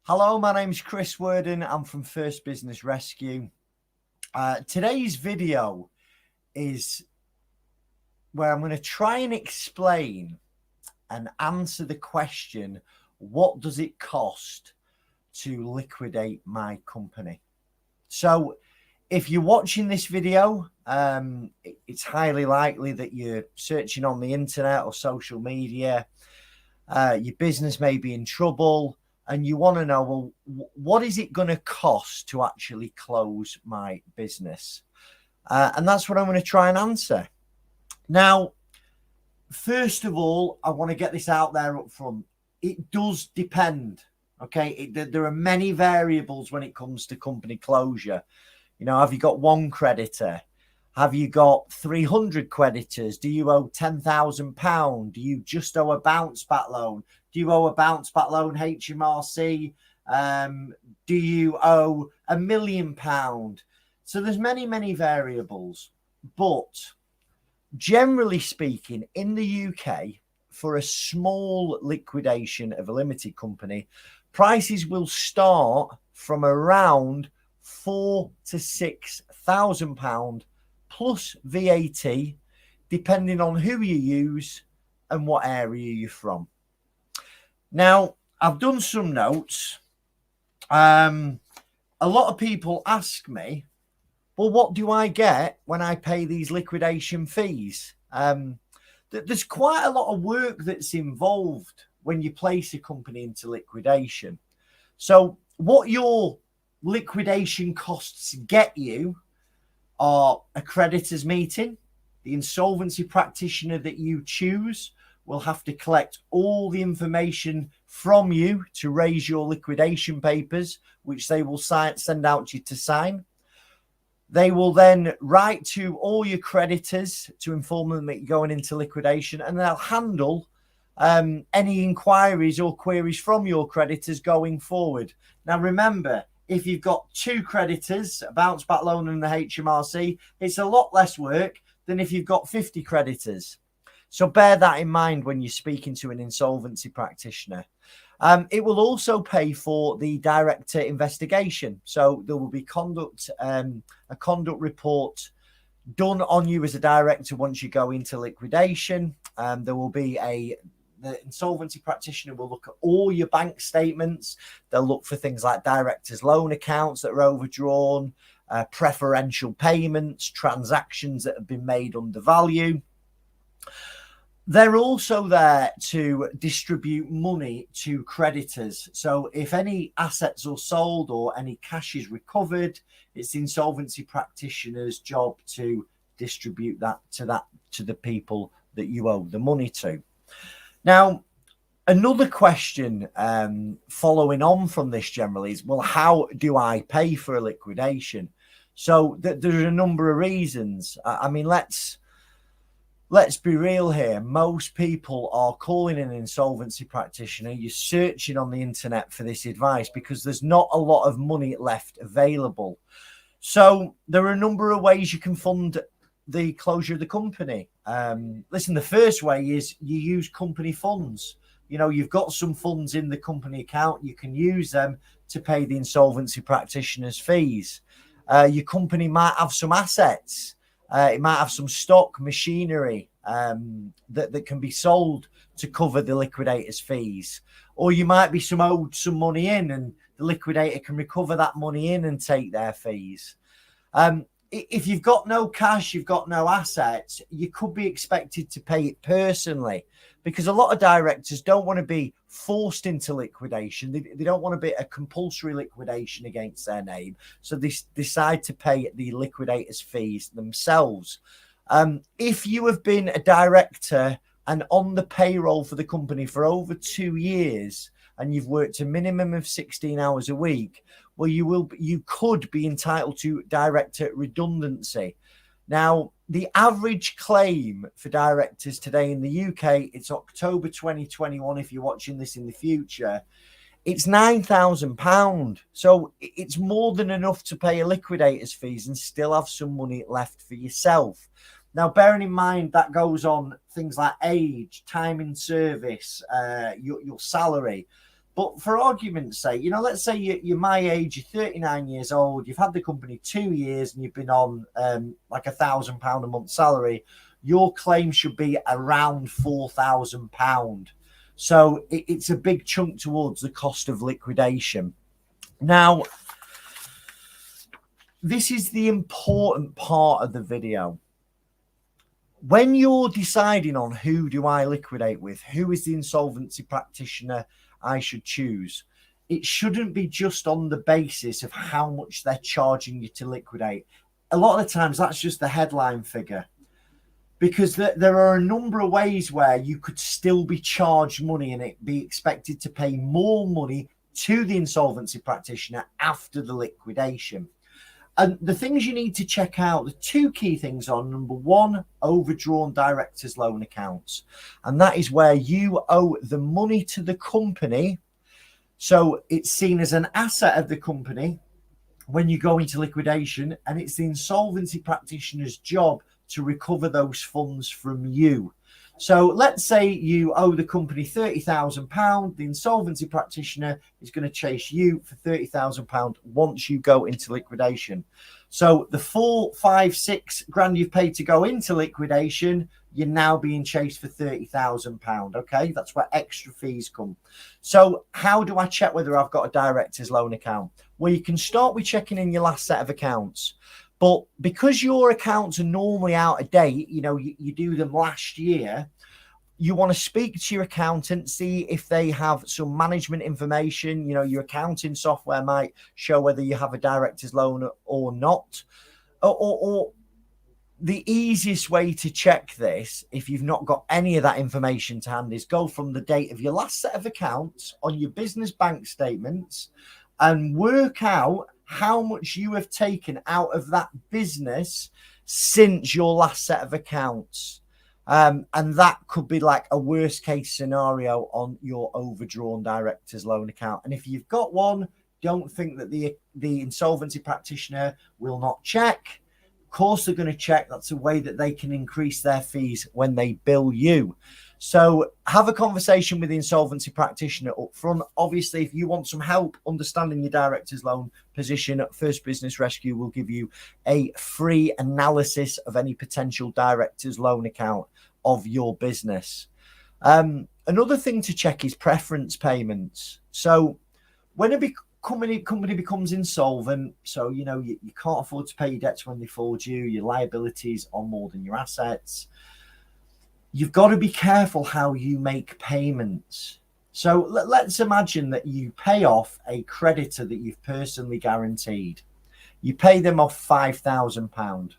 Hello, my name's Chris Worden. I'm from First Business Rescue. Today's video is where I'm going to try and explain and answer the question, what does it cost to liquidate my company? So if you're watching this video, it's highly likely that you're searching on the internet or social media. Your business may be in trouble and you want to know, well, what is it going to cost to actually close my business? And that's what I'm going to try and answer. Now, first of all, I want to get this out there up front. It does depend. Okay, there are many variables when it comes to company closure. You know, have you got one creditor? Have you got 300 creditors? Do you owe £10,000? Do you just owe a bounce back loan? Do you owe a bounce back loan HMRC? Do you owe £1 million? So there's many variables. But generally speaking, in the UK, for a small liquidation of a limited company, prices will start from around £4,000 to £6,000 plus VAT, depending on who you use and what area you're from. Now, I've done some notes. A lot of people ask me, well, what do I get when I pay these liquidation fees? There's quite a lot of work that's involved when you place a company into liquidation. So what your liquidation costs get you are a creditors meeting. The insolvency practitioner that you choose will have to collect all the information from you to raise your liquidation papers, which they will send out to you to sign. They will then write to all your creditors to inform them that you're going into liquidation, and they'll handle any inquiries or queries from your creditors going forward. Now, remember, if you've got two creditors, a bounce back loan and the HMRC, it's a lot less work than if you've got 50 creditors. So bear that in mind when you're speaking to an insolvency practitioner. It will also pay for the director investigation. So there will be a conduct report done on you as a director once you go into liquidation. There will be the insolvency practitioner will look at all your bank statements. They'll look for things like directors' loan accounts that are overdrawn, preferential payments, transactions that have been made under value. They're also there to distribute money to creditors. So if any assets are sold or any cash is recovered, it's the insolvency practitioner's job to distribute that to the people that you owe the money to. Now, another question following on from this generally is, well, how do I pay for a liquidation? So there's a number of reasons. I mean, let's be real here. Most people are calling an insolvency practitioner. You're searching on the internet for this advice because there's not a lot of money left available. So there are a number of ways you can fund the closure of the company. Listen, the first way is you use company funds. You know, you've got some funds in the company account. You can use them to pay the insolvency practitioner's fees. Your company might have some assets. It might have some stock, machinery that can be sold to cover the liquidator's fees. Or you might be owed some money in, and the liquidator can recover that money in and take their fees. If you've got no cash, you've got no assets, you could be expected to pay it personally, because a lot of directors don't want to be forced into liquidation. They don't want to be a compulsory liquidation against their name. So they decide to pay the liquidator's fees themselves. If you have been a director and on the payroll for the company for over 2 years, and you've worked a minimum of 16 hours a week, well, you could be entitled to director redundancy. Now, the average claim for directors today in the UK, it's October 2021. If you're watching this in the future, it's £9,000. So it's more than enough to pay a liquidator's fees and still have some money left for yourself. Now, bearing in mind that goes on things like age, time in service, your salary. But for argument's sake, let's say you're my age, you're 39 years old, you've had the company 2 years and you've been on like £1,000 a month salary. Your claim should be around £4,000. So it's a big chunk towards the cost of liquidation. Now, this is the important part of the video. When you're deciding on who do I liquidate with, who is the insolvency practitioner I should choose, it shouldn't be just on the basis of how much they're charging you to liquidate. A lot of the times that's just the headline figure, because there are a number of ways where you could still be charged money and it be expected to pay more money to the insolvency practitioner after the liquidation. And the things you need to check out, the two key things are, number one, overdrawn directors' loan accounts. And that is where you owe the money to the company. So it's seen as an asset of the company when you go into liquidation, and it's the insolvency practitioner's job to recover those funds from you. So let's say you owe the company £30,000. The insolvency practitioner is going to chase you for £30,000 once you go into liquidation. So the 4, 5, 6 grand you've paid to go into liquidation, you're now being chased for £30,000. Okay, that's where extra fees come. So how do I check whether I've got a director's loan account? Well, you can start with checking in your last set of accounts. But because your accounts are normally out of date, you do them last year, you want to speak to your accountant, see if they have some management information. Your accounting software might show whether you have a director's loan or not. Or the easiest way to check this, if you've not got any of that information to hand, is go from the date of your last set of accounts on your business bank statements and work out how much you have taken out of that business since your last set of accounts. And that could be like a worst case scenario on your overdrawn director's loan account. And if you've got one, don't think that the insolvency practitioner will not check. Of course, they're going to check. That's a way that they can increase their fees when they bill you. So have a conversation with the insolvency practitioner up front. Obviously, if you want some help understanding your director's loan position, First Business Rescue will give you a free analysis of any potential director's loan account of your business. Another thing to check is preference payments. So when a company becomes insolvent, so you can't afford to pay your debts when they fall due, your liabilities are more than your assets, you've got to be careful how you make payments. So let's imagine that you pay off a creditor that you've personally guaranteed. You pay them off £5,000,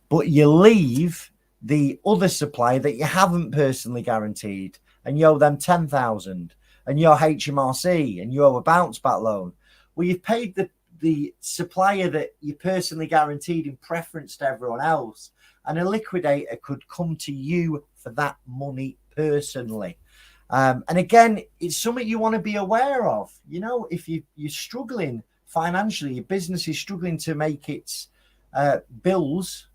but you leave the other supplier that you haven't personally guaranteed and you owe them £10,000, and you're HMRC and you owe a bounce back loan. Well, you've paid the supplier that you personally guaranteed in preference to everyone else, and a liquidator could come to you for that money personally. And again, it's something you want to be aware of. If you're struggling financially, your business is struggling to make its bills,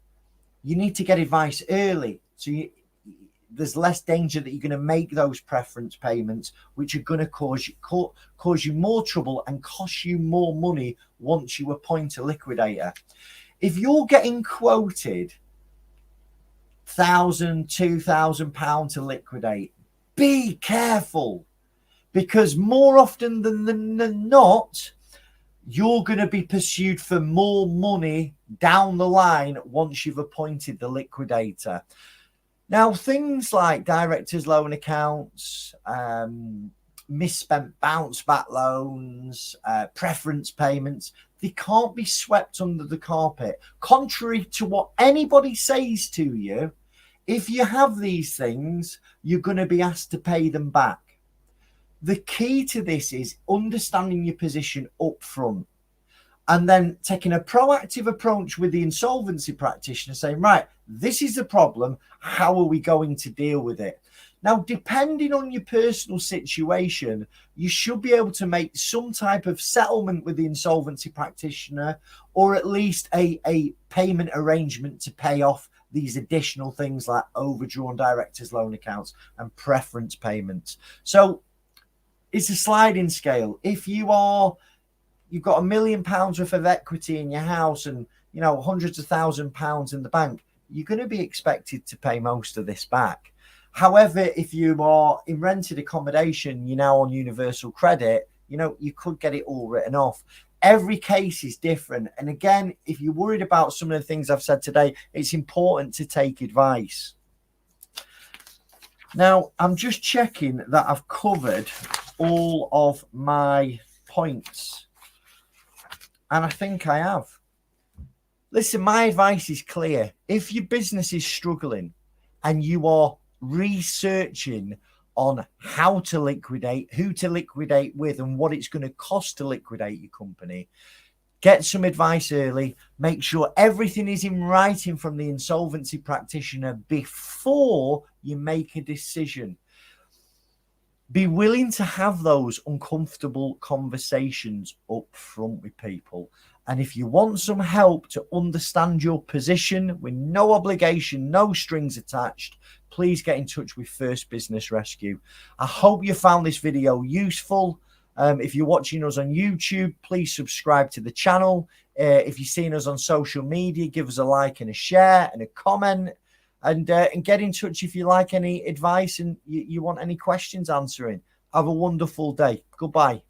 you need to get advice early. So there's less danger that you're going to make those preference payments, which are going to cause you more trouble and cost you more money once you appoint a liquidator. If you're getting quoted £1,000, £2,000 to liquidate, be careful, because more often than not, you're going to be pursued for more money down the line once you've appointed the liquidator. Now, things like director's loan accounts, misspent bounce back loans, preference payments, they can't be swept under the carpet. Contrary to what anybody says to you, if you have these things, you're going to be asked to pay them back. The key to this is understanding your position up front and then taking a proactive approach with the insolvency practitioner, saying, right, this is the problem. How are we going to deal with it? Now, depending on your personal situation, you should be able to make some type of settlement with the insolvency practitioner, or at least a payment arrangement to pay off these additional things like overdrawn directors' loan accounts and preference payments. So It's a sliding scale. If you've got £1 million worth of equity in your house and, you know, hundreds of £1,000s in the bank, you're going to be expected to pay most of this back. However, if you are in rented accommodation, you're now on universal credit, you know, you could get it all written off. Every case is different. And again, if you're worried about some of the things I've said today, it's important to take advice. Now, I'm just checking that I've covered all of my points. And I think I have. Listen, my advice is clear. If your business is struggling and you are researching on how to liquidate, who to liquidate with, and what it's going to cost to liquidate your company, get some advice early. Make sure everything is in writing from the insolvency practitioner before you make a decision. Be willing to have those uncomfortable conversations up front with people. And if you want some help to understand your position with no obligation, no strings attached, please get in touch with First Business Rescue. I hope you found this video useful. If you're watching us on YouTube, please subscribe to the channel. If you've seen us on social media, give us a like and a share and a comment. And get in touch if you like any advice and you want any questions answering. Have a wonderful day. Goodbye.